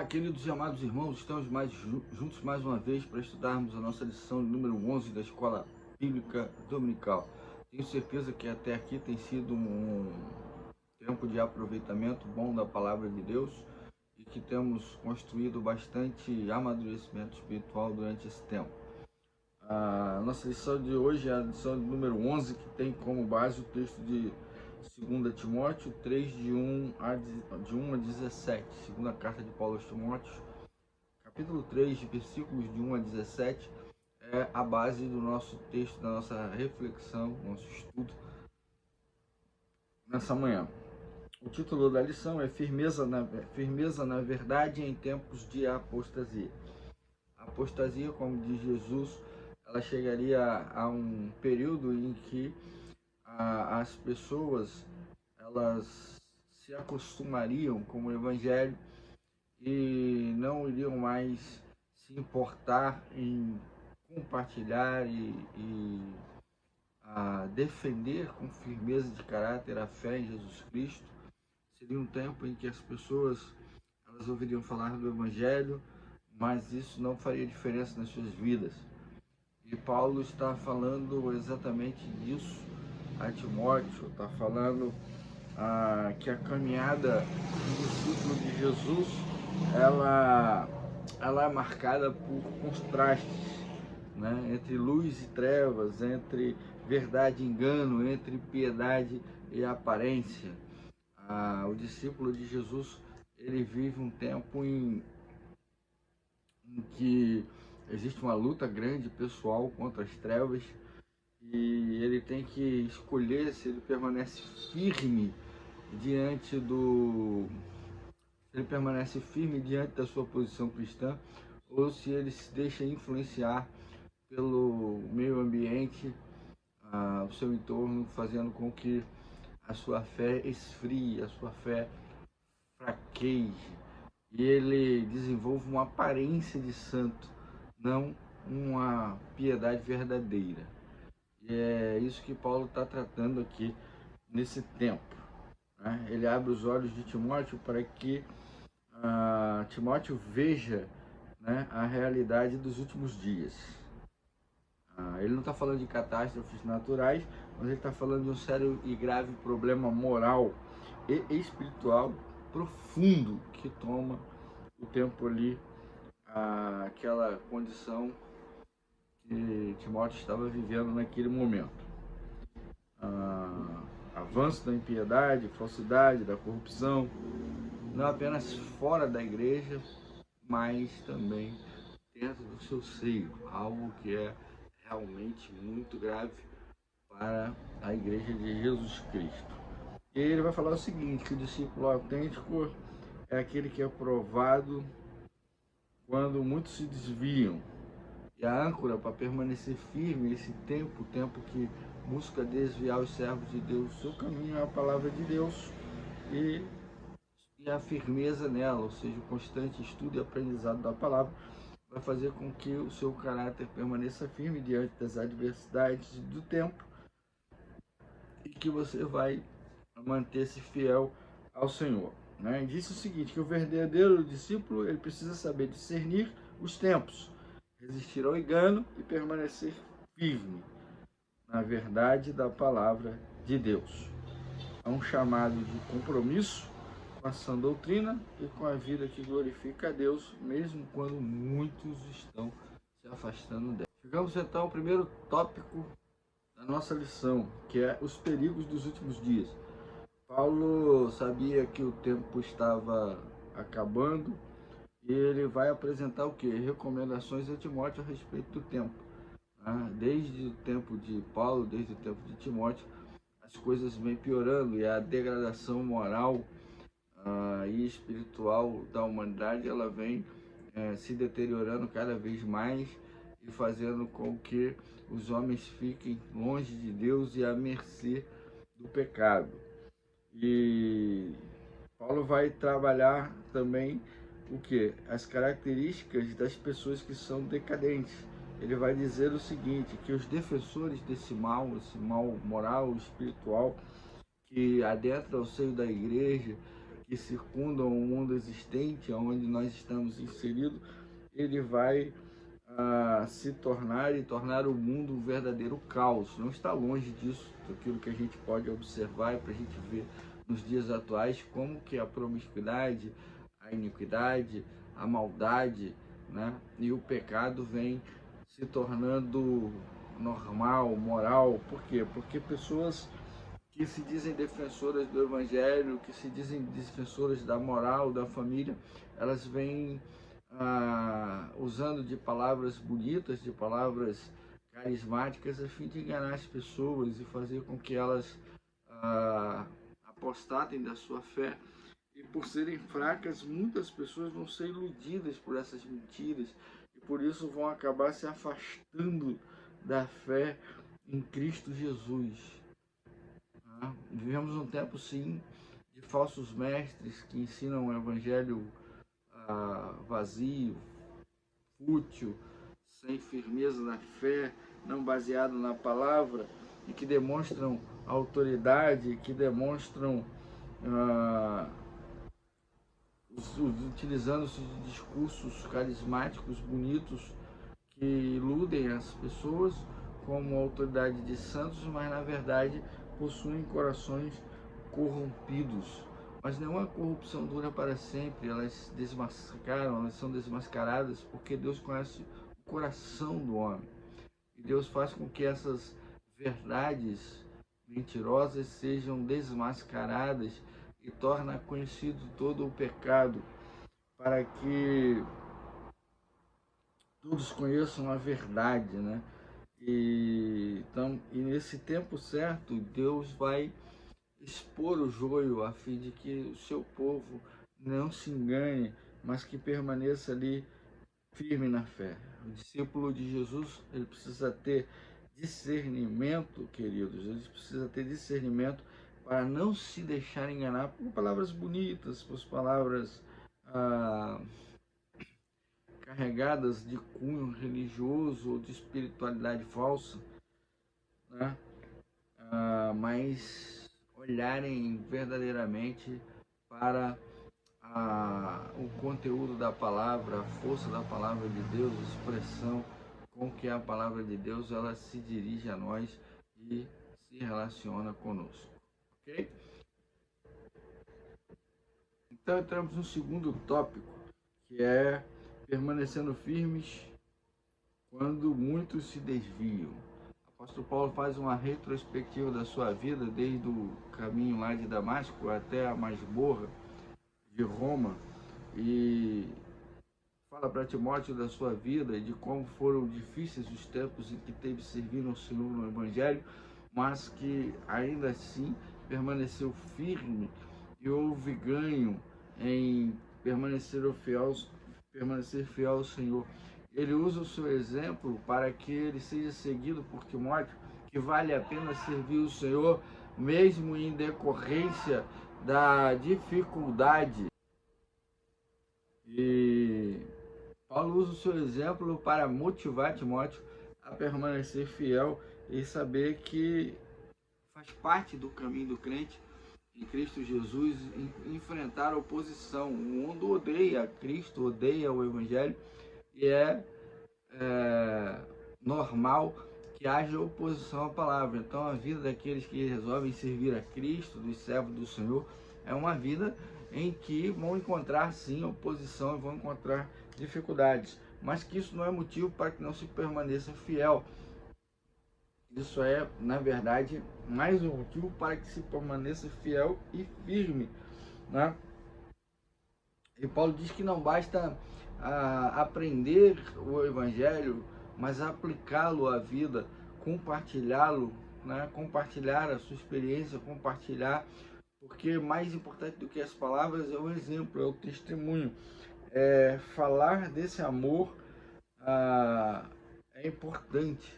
Olá, queridos e amados irmãos, estamos juntos mais uma vez para estudarmos a nossa lição número 11 da Escola Bíblica Dominical. Tenho certeza que até aqui tem sido um tempo de aproveitamento bom da Palavra de Deus e que temos construído bastante amadurecimento espiritual durante esse tempo. A nossa lição de hoje é a lição número 11, que tem como base o texto de 2 Timóteo 3, de 1 a 17, segunda carta de Paulo aos Timóteos, capítulo 3, versículos de 1 a 17, é a base do nosso texto, da nossa reflexão, nosso estudo nessa manhã. O título da lição é Firmeza na Verdade em Tempos de Apostasia. A apostasia, como diz Jesus, ela chegaria a um período em que as pessoas elas se acostumariam com o Evangelho e não iriam mais se importar em compartilhar e defender com firmeza de caráter a fé em Jesus Cristo. Seria um tempo em que as pessoas elas ouviriam falar do Evangelho, mas isso não faria diferença nas suas vidas. E Paulo está falando exatamente disso a Timóteo, está falando que a caminhada do discípulo de Jesus, ela é marcada por contrastes, né? Entre luz e trevas, entre verdade e engano, entre piedade e aparência. O discípulo de Jesus, ele vive um tempo em que existe uma luta grande pessoal contra as trevas e ele tem que escolher se ele permanece firme diante da sua posição cristã ou se ele se deixa influenciar pelo meio ambiente, o seu entorno, fazendo com que a sua fé esfrie, a sua fé fraqueje e ele desenvolva uma aparência de santo, não uma piedade verdadeira. E é isso que Paulo está tratando aqui nesse tempo, né? Ele abre os olhos de Timóteo para que Timóteo veja, né, a realidade dos últimos dias. Ele não está falando de catástrofes naturais, mas ele está falando de um sério e grave problema moral e espiritual profundo que toma o tempo ali, aquela condição que Timóteo estava vivendo naquele momento. Avanço da impiedade, falsidade, da corrupção, não apenas fora da igreja, mas também dentro do seu seio, algo que é realmente muito grave para a igreja de Jesus Cristo. E ele vai falar o seguinte, que o discípulo autêntico é aquele que é provado quando muitos se desviam. E a âncora para permanecer firme nesse tempo, o tempo que busca desviar os servos de Deus, seu caminho é a palavra de Deus e a firmeza nela, ou seja, o constante estudo e aprendizado da palavra, vai fazer com que o seu caráter permaneça firme diante das adversidades do tempo e que você vai manter-se fiel ao Senhor, né? Disse o seguinte, que o verdadeiro discípulo ele precisa saber discernir os tempos, resistir ao engano e permanecer firme na verdade da palavra de Deus. É um chamado de compromisso com a sã doutrina e com a vida que glorifica a Deus, mesmo quando muitos estão se afastando dela. Chegamos então ao primeiro tópico da nossa lição, que é os perigos dos últimos dias. Paulo sabia que o tempo estava acabando e ele vai apresentar o que? Recomendações a Timóteo a respeito do tempo. Desde o tempo de Paulo, desde o tempo de Timóteo, as coisas vêm piorando e a degradação moral e espiritual da humanidade ela vem se deteriorando cada vez mais e fazendo com que os homens fiquem longe de Deus e à mercê do pecado. E Paulo vai trabalhar também o que? As características das pessoas que são decadentes. Ele vai dizer o seguinte, que os defensores desse mal, esse mal moral, espiritual, que adentra o seio da igreja, que circundam o mundo existente, onde nós estamos inseridos, ele vai se tornar e tornar o mundo um verdadeiro caos. Não está longe disso, daquilo que a gente pode observar e para a gente ver nos dias atuais como que a promiscuidade, a iniquidade, a maldade, né, e o pecado vem se tornando normal, moral. Por quê? Porque pessoas que se dizem defensoras do evangelho, que se dizem defensoras da moral, da família, elas vêm usando de palavras bonitas, de palavras carismáticas, a fim de enganar as pessoas e fazer com que elas apostatem da sua fé. E por serem fracas, muitas pessoas vão ser iludidas por essas mentiras e por isso vão acabar se afastando da fé em Cristo Jesus. Vivemos um tempo, sim, de falsos mestres que ensinam o evangelho vazio, fútil, sem firmeza na fé, não baseado na palavra, e que demonstram autoridade, que demonstram utilizando-se de discursos carismáticos, bonitos, que iludem as pessoas como autoridade de santos, mas na verdade possuem corações corrompidos. Mas nenhuma corrupção dura para sempre, elas desmascaram, elas são desmascaradas, porque Deus conhece o coração do homem. E Deus faz com que essas verdades mentirosas sejam desmascaradas e torna conhecido todo o pecado, para que todos conheçam a verdade, né? E nesse tempo certo, Deus vai expor o joio a fim de que o seu povo não se engane, mas que permaneça ali firme na fé. O discípulo de Jesus, ele precisa ter discernimento, queridos, ele precisa ter discernimento para não se deixar enganar por palavras bonitas, por palavras carregadas de cunho religioso ou de espiritualidade falsa, né? Mas olharem verdadeiramente para o conteúdo da palavra, a força da palavra de Deus, a expressão com que a palavra de Deus ela se dirige a nós e se relaciona conosco, ok? Então entramos no segundo tópico, que é permanecendo firmes quando muitos se desviam. O apóstolo Paulo faz uma retrospectiva da sua vida, desde o caminho lá de Damasco até a masmorra de Roma, e fala para Timóteo da sua vida e de como foram difíceis os tempos em que teve servindo ao Senhor no Evangelho, mas que ainda assim permaneceu firme e houve ganho em permanecer fiel ao Senhor. Ele usa o seu exemplo para que ele seja seguido por Timóteo, que vale a pena servir o Senhor mesmo em decorrência da dificuldade. E Paulo usa o seu exemplo para motivar Timóteo a permanecer fiel e saber que faz parte do caminho do crente em Cristo Jesus enfrentar a oposição. O mundo odeia Cristo, odeia o Evangelho, e é normal que haja oposição à palavra. Então a vida daqueles que resolvem servir a Cristo, dos servos do Senhor, é uma vida em que vão encontrar sim oposição e vão encontrar dificuldades, mas que isso não é motivo para que não se permaneça fiel. Isso é, na verdade, mais um motivo para que se permaneça fiel e firme, né? E Paulo diz que não basta aprender o Evangelho, mas aplicá-lo à vida, compartilhá-lo, né? Compartilhar a sua experiência, compartilhar, porque mais importante do que as palavras é o exemplo, é o testemunho. Falar desse amor é importante.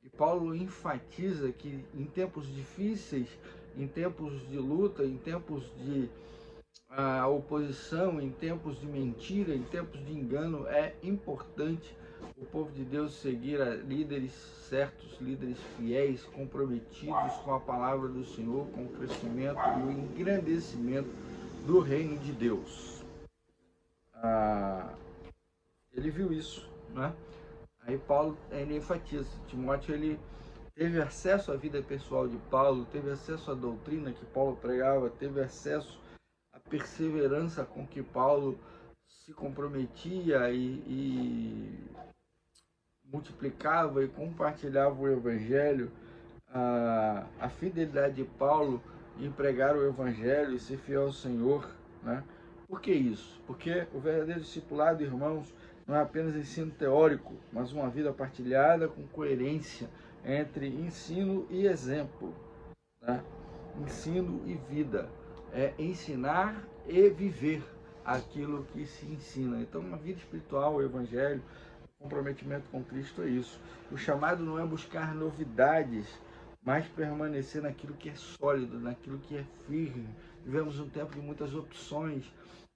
E Paulo enfatiza que em tempos difíceis, em tempos de luta, em tempos de oposição, em tempos de mentira, em tempos de engano, é importante o povo de Deus seguir a líderes certos, líderes fiéis, comprometidos com a palavra do Senhor, com o crescimento e o engrandecimento do reino de Deus. Ele viu isso, né? Aí Paulo, ele enfatiza, Timóteo, ele teve acesso à vida pessoal de Paulo, teve acesso à doutrina que Paulo pregava, teve acesso à perseverança com que Paulo se comprometia e multiplicava e compartilhava o evangelho, a fidelidade de Paulo em pregar o evangelho e ser fiel ao Senhor, né? Por que isso? Porque o verdadeiro discipulado, irmãos, não é apenas ensino teórico, mas uma vida partilhada com coerência entre ensino e exemplo, né? Ensino e vida é ensinar e viver aquilo que se ensina. Então, uma vida espiritual, o evangelho, o comprometimento com Cristo é isso. O chamado não é buscar novidades, mas permanecer naquilo que é sólido, naquilo que é firme. Vivemos um tempo de muitas opções.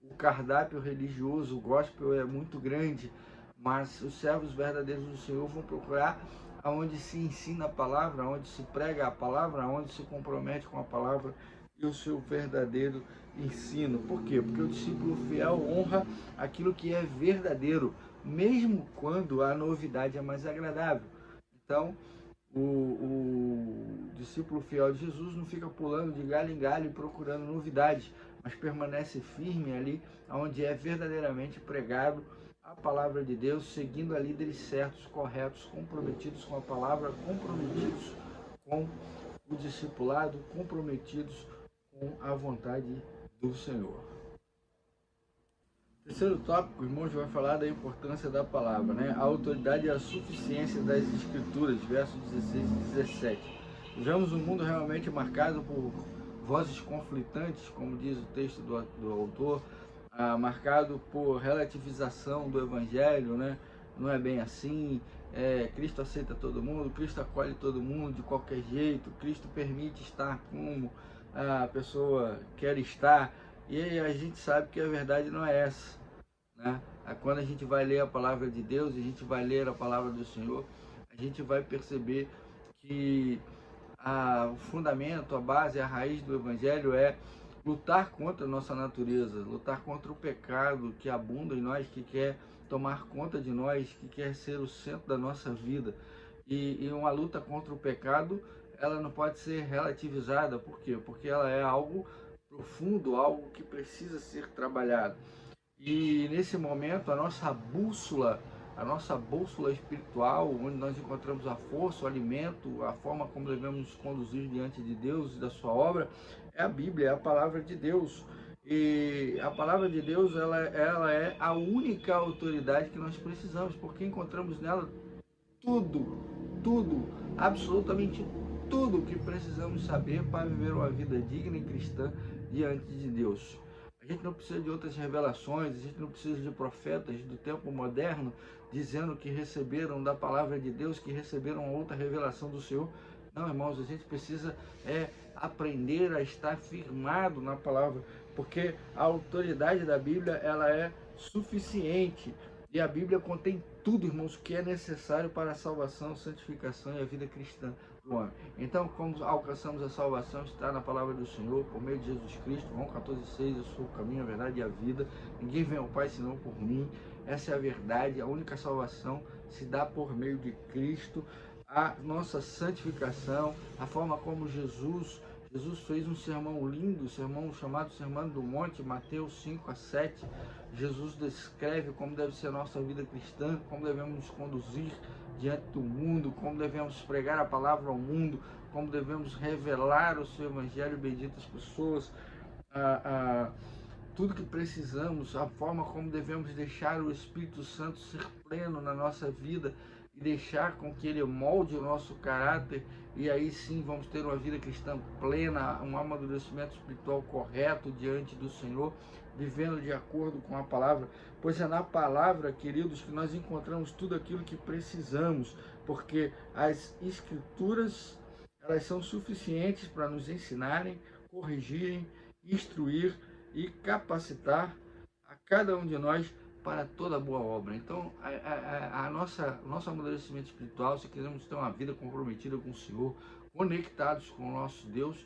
O cardápio religioso, o gospel é muito grande, mas os servos verdadeiros do Senhor vão procurar aonde se ensina a palavra, aonde se prega a palavra, aonde se compromete com a palavra e o seu verdadeiro ensino. Por quê? Porque o discípulo fiel honra aquilo que é verdadeiro, mesmo quando a novidade é mais agradável. Então, o discípulo fiel de Jesus não fica pulando de galho em galho procurando novidades, mas permanece firme ali onde é verdadeiramente pregado a palavra de Deus, seguindo a líderes certos, corretos, comprometidos com a palavra, comprometidos com o discipulado, comprometidos com a vontade do Senhor. Terceiro tópico, irmãos, vai falar da importância da palavra, né? A autoridade e a suficiência das Escrituras, versos 16 e 17. Vivemos um mundo realmente marcado por vozes conflitantes, como diz o texto do autor, marcado por relativização do Evangelho, né? Não é bem assim, Cristo aceita todo mundo, Cristo acolhe todo mundo de qualquer jeito, Cristo permite estar como a pessoa quer estar, e aí a gente sabe que a verdade não é essa, né? Quando a gente vai ler a palavra de Deus, a gente vai ler a palavra do Senhor, a gente vai perceber que o fundamento, a base, a raiz do Evangelho é lutar contra a nossa natureza, lutar contra o pecado que abunda em nós, que quer tomar conta de nós, que quer ser o centro da nossa vida. E uma luta contra o pecado, ela não pode ser relativizada. Por quê? Porque ela é algo profundo, algo que precisa ser trabalhado. E nesse momento, a nossa bússola espiritual, onde nós encontramos a força, o alimento, a forma como devemos nos conduzir diante de Deus e da sua obra, é a Bíblia, é a palavra de Deus. E a palavra de Deus, ela é a única autoridade que nós precisamos, porque encontramos nela tudo, absolutamente tudo que precisamos saber para viver uma vida digna e cristã diante de Deus. A gente não precisa de outras revelações, a gente não precisa de profetas do tempo moderno dizendo que receberam da palavra de Deus, que receberam outra revelação do Senhor. Não, irmãos, a gente precisa aprender a estar firmado na palavra, porque a autoridade da Bíblia, ela é suficiente. E a Bíblia contém tudo, irmãos, que é necessário para a salvação, santificação e a vida cristã do homem. Então, como alcançamos a salvação, está na palavra do Senhor, por meio de Jesus Cristo. João 14,6, eu sou o caminho, a verdade e a vida. Ninguém vem ao Pai senão por mim. Essa é a verdade, a única salvação se dá por meio de Cristo. A nossa santificação, a forma como Jesus fez um sermão lindo, um sermão chamado Sermão do Monte, Mateus 5-7. Jesus descreve como deve ser a nossa vida cristã, como devemos nos conduzir diante do mundo, como devemos pregar a palavra ao mundo, como devemos revelar o seu evangelho bendito às pessoas, tudo que precisamos, a forma como devemos deixar o Espírito Santo ser pleno na nossa vida e deixar com que ele molde o nosso caráter, e aí sim vamos ter uma vida cristã plena, um amadurecimento espiritual correto diante do Senhor, vivendo de acordo com a palavra, pois é na palavra, queridos, que nós encontramos tudo aquilo que precisamos, porque as Escrituras, elas são suficientes para nos ensinarem, corrigirem, instruir e capacitar a cada um de nós para toda boa obra. Então, nosso amadurecimento espiritual, se quisermos ter uma vida comprometida com o Senhor, conectados com o nosso Deus,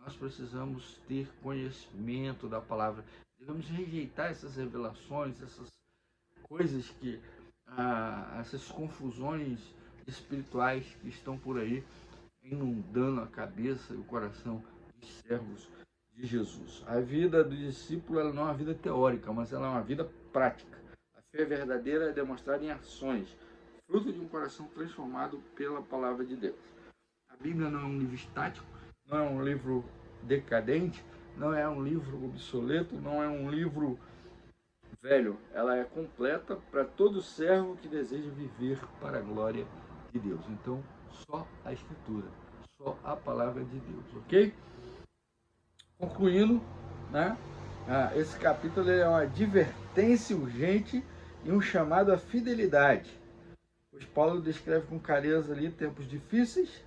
Nós precisamos ter conhecimento da palavra. Devemos rejeitar essas revelações, essas coisas que, essas confusões espirituais que estão por aí, inundando a cabeça e o coração dos servos de Jesus. A vida do discípulo ela não é uma vida teórica, mas ela é uma vida prática. A fé verdadeira é demonstrada em ações, fruto de um coração transformado pela palavra de Deus. A Bíblia não é um livro estático, não é um livro decadente, não é um livro obsoleto, não é um livro velho. Ela é completa para todo servo que deseja viver para a glória de Deus. Então, só a Escritura, só a palavra de Deus, ok? Concluindo, né? Esse capítulo é uma advertência urgente e um chamado à fidelidade. Pois Paulo descreve com clareza ali tempos difíceis,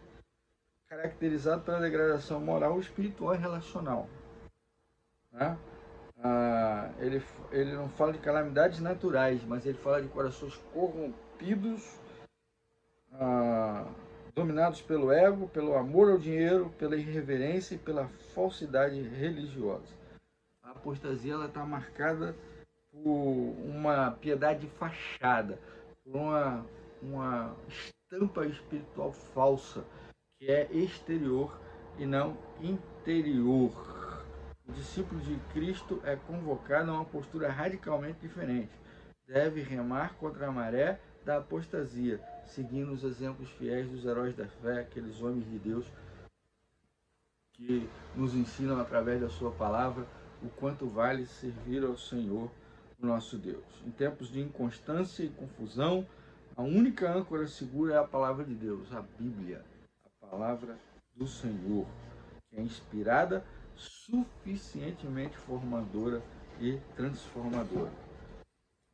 caracterizado pela degradação moral, espiritual e relacional. Né? Ele não fala de calamidades naturais, mas ele fala de corações corrompidos, dominados pelo ego, pelo amor ao dinheiro, pela irreverência e pela falsidade religiosa. A apostasia está marcada por uma piedade de fachada, por uma estampa espiritual falsa, que é exterior e não interior. O discípulo de Cristo é convocado a uma postura radicalmente diferente. Deve remar contra a maré da apostasia, seguindo os exemplos fiéis dos heróis da fé, aqueles homens de Deus que nos ensinam através da sua palavra o quanto vale servir ao Senhor, o nosso Deus. Em tempos de inconstância e confusão, a única âncora segura é a palavra de Deus, a Bíblia, a palavra do Senhor, que é inspirada, suficientemente formadora e transformadora.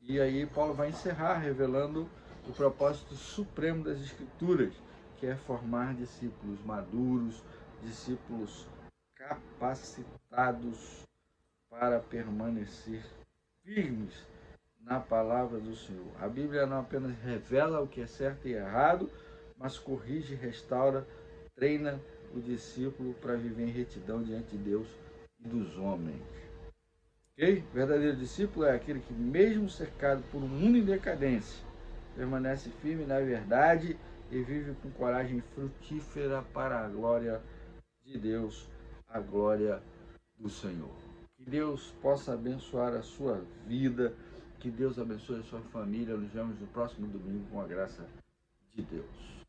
E aí Paulo vai encerrar revelando o propósito supremo das Escrituras, que é formar discípulos maduros, discípulos capacitados para permanecer firmes na palavra do Senhor. A Bíblia não apenas revela o que é certo e errado, mas corrige, restaura, treina o discípulo para viver em retidão diante de Deus e dos homens. Okay? O verdadeiro discípulo é aquele que, mesmo cercado por um mundo em decadência, permanece firme na verdade e vive com coragem frutífera para a glória de Deus, a glória do Senhor. Que Deus possa abençoar a sua vida, que Deus abençoe a sua família. Nos vemos no próximo domingo com a graça de Deus.